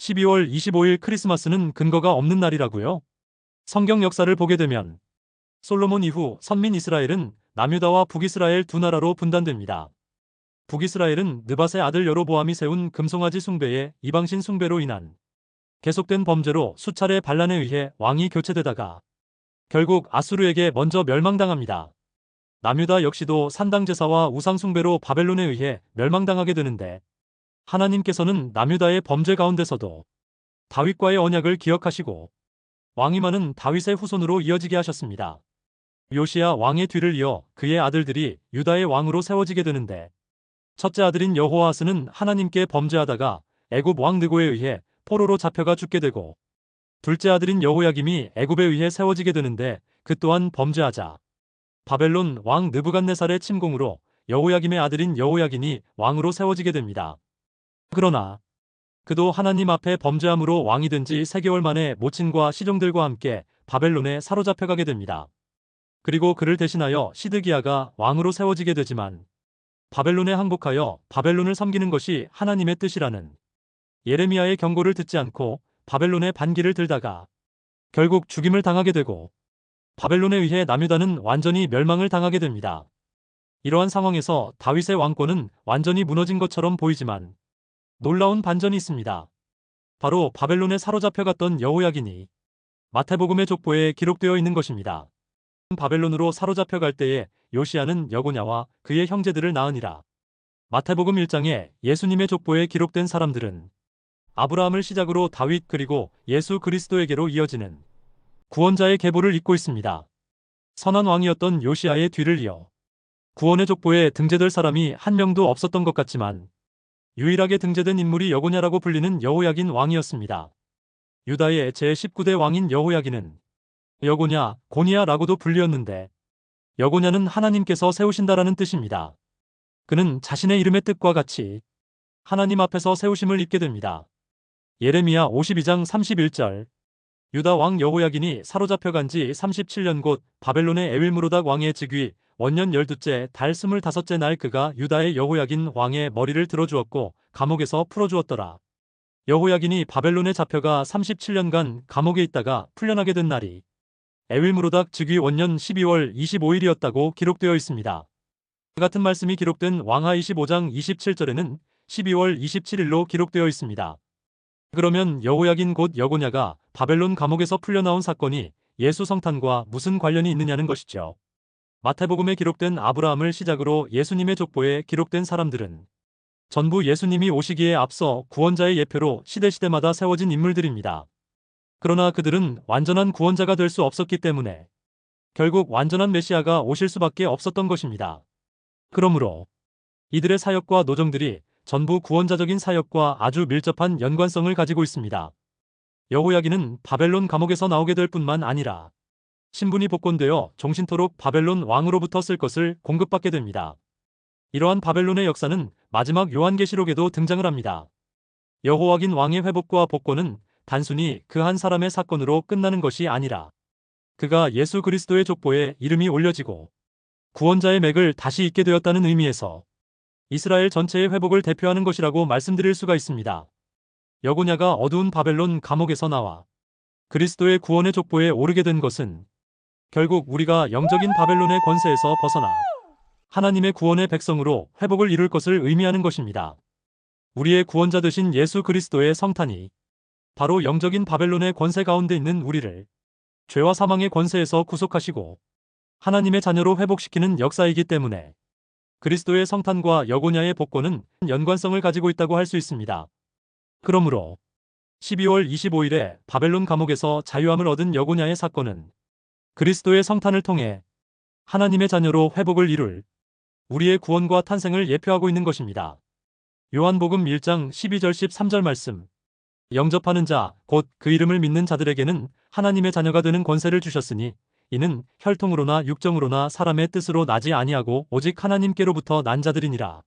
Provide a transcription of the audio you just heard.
12월 25일 크리스마스는 근거가 없는 날이라고요? 성경 역사를 보게 되면 솔로몬 이후 선민 이스라엘은 남유다와 북이스라엘 두 나라로 분단됩니다. 북이스라엘은 느밧의 아들 여로보암이 세운 금송아지 숭배에 이방신 숭배로 인한 계속된 범죄로 수차례 반란에 의해 왕이 교체되다가 결국 아수르에게 먼저 멸망당합니다. 남유다 역시도 산당제사와 우상숭배로 바벨론에 의해 멸망당하게 되는데, 하나님께서는 남유다의 범죄 가운데서도 다윗과의 언약을 기억하시고 왕위만은 다윗의 후손으로 이어지게 하셨습니다. 요시야 왕의 뒤를 이어 그의 아들들이 유다의 왕으로 세워지게 되는데, 첫째 아들인 여호아스는 하나님께 범죄하다가 애굽 왕 느고에 의해 포로로 잡혀가 죽게 되고, 둘째 아들인 여호야김이 애굽에 의해 세워지게 되는데 그 또한 범죄하자 바벨론 왕 느부갓네살의 침공으로 여호야김의 아들인 여호야긴이 왕으로 세워지게 됩니다. 그러나 그도 하나님 앞에 범죄함으로 왕이 된 지 3개월 만에 모친과 시종들과 함께 바벨론에 사로잡혀가게 됩니다. 그리고 그를 대신하여 시드기야가 왕으로 세워지게 되지만, 바벨론에 항복하여 바벨론을 섬기는 것이 하나님의 뜻이라는 예레미야의 경고를 듣지 않고 바벨론의 반기를 들다가 결국 죽임을 당하게 되고, 바벨론에 의해 남유다는 완전히 멸망을 당하게 됩니다. 이러한 상황에서 다윗의 왕권은 완전히 무너진 것처럼 보이지만 놀라운 반전이 있습니다. 바로 바벨론에 사로잡혀갔던 여호야긴이 마태복음의 족보에 기록되어 있는 것입니다. 바벨론으로 사로잡혀갈 때에 요시야는 여고냐와 그의 형제들을 낳으니라. 마태복음 1장에 예수님의 족보에 기록된 사람들은 아브라함을 시작으로 다윗 그리고 예수 그리스도에게로 이어지는 구원자의 계보를 잇고 있습니다. 선한 왕이었던 요시야의 뒤를 이어 구원의 족보에 등재될 사람이 한 명도 없었던 것 같지만, 유일하게 등재된 인물이 여고냐라고 불리는 여호야긴 왕이었습니다. 유다의 제19대 왕인 여호야긴은 여고냐, 고니야라고도 불리었는데, 여고냐는 하나님께서 세우신다라는 뜻입니다. 그는 자신의 이름의 뜻과 같이 하나님 앞에서 세우심을 입게 됩니다. 예레미야 52장 31절, 유다 왕 여호야긴이 사로잡혀간 지 37년 곧 바벨론의 에윌므로닥 왕의 즉위 원년 12째 달 25째 날 그가 유다의 여호야긴 왕의 머리를 들어주었고 감옥에서 풀어주었더라. 여호야긴이 바벨론에 잡혀가 37년간 감옥에 있다가 풀려나게 된 날이 에윌므로닥 즉위 원년 12월 25일이었다고 기록되어 있습니다. 같은 말씀이 기록된 왕하 25장 27절에는 12월 27일로 기록되어 있습니다. 그러면 여호야긴 곧 여고냐가 바벨론 감옥에서 풀려나온 사건이 예수 성탄과 무슨 관련이 있느냐는 것이죠. 마태복음에 기록된 아브라함을 시작으로 예수님의 족보에 기록된 사람들은 전부 예수님이 오시기에 앞서 구원자의 예표로 시대시대마다 세워진 인물들입니다. 그러나 그들은 완전한 구원자가 될 수 없었기 때문에 결국 완전한 메시아가 오실 수밖에 없었던 것입니다. 그러므로 이들의 사역과 노정들이 전부 구원자적인 사역과 아주 밀접한 연관성을 가지고 있습니다. 여호야긴은 바벨론 감옥에서 나오게 될 뿐만 아니라 신분이 복권되어 종신토록 바벨론 왕으로부터 쓸 것을 공급받게 됩니다. 이러한 바벨론의 역사는 마지막 요한계시록에도 등장을 합니다. 여호야긴 왕의 회복과 복권은 단순히 그 한 사람의 사건으로 끝나는 것이 아니라 그가 예수 그리스도의 족보에 이름이 올려지고 구원자의 맥을 다시 잇게 되었다는 의미에서 이스라엘 전체의 회복을 대표하는 것이라고 말씀드릴 수가 있습니다. 여고냐가 어두운 바벨론 감옥에서 나와 그리스도의 구원의 족보에 오르게 된 것은 결국 우리가 영적인 바벨론의 권세에서 벗어나 하나님의 구원의 백성으로 회복을 이룰 것을 의미하는 것입니다. 우리의 구원자 되신 예수 그리스도의 성탄이 바로 영적인 바벨론의 권세 가운데 있는 우리를 죄와 사망의 권세에서 구속하시고 하나님의 자녀로 회복시키는 역사이기 때문에 그리스도의 성탄과 여고냐의 복권은 연관성을 가지고 있다고 할 수 있습니다. 그러므로 12월 25일에 바벨론 감옥에서 자유함을 얻은 여고냐의 사건은 그리스도의 성탄을 통해 하나님의 자녀로 회복을 이룰 우리의 구원과 탄생을 예표하고 있는 것입니다. 요한복음 1장 12절 13절 말씀, 영접하는 자, 곧 그 이름을 믿는 자들에게는 하나님의 자녀가 되는 권세를 주셨으니 이는 혈통으로나 육정으로나 사람의 뜻으로 나지 아니하고 오직 하나님께로부터 난 자들이니라.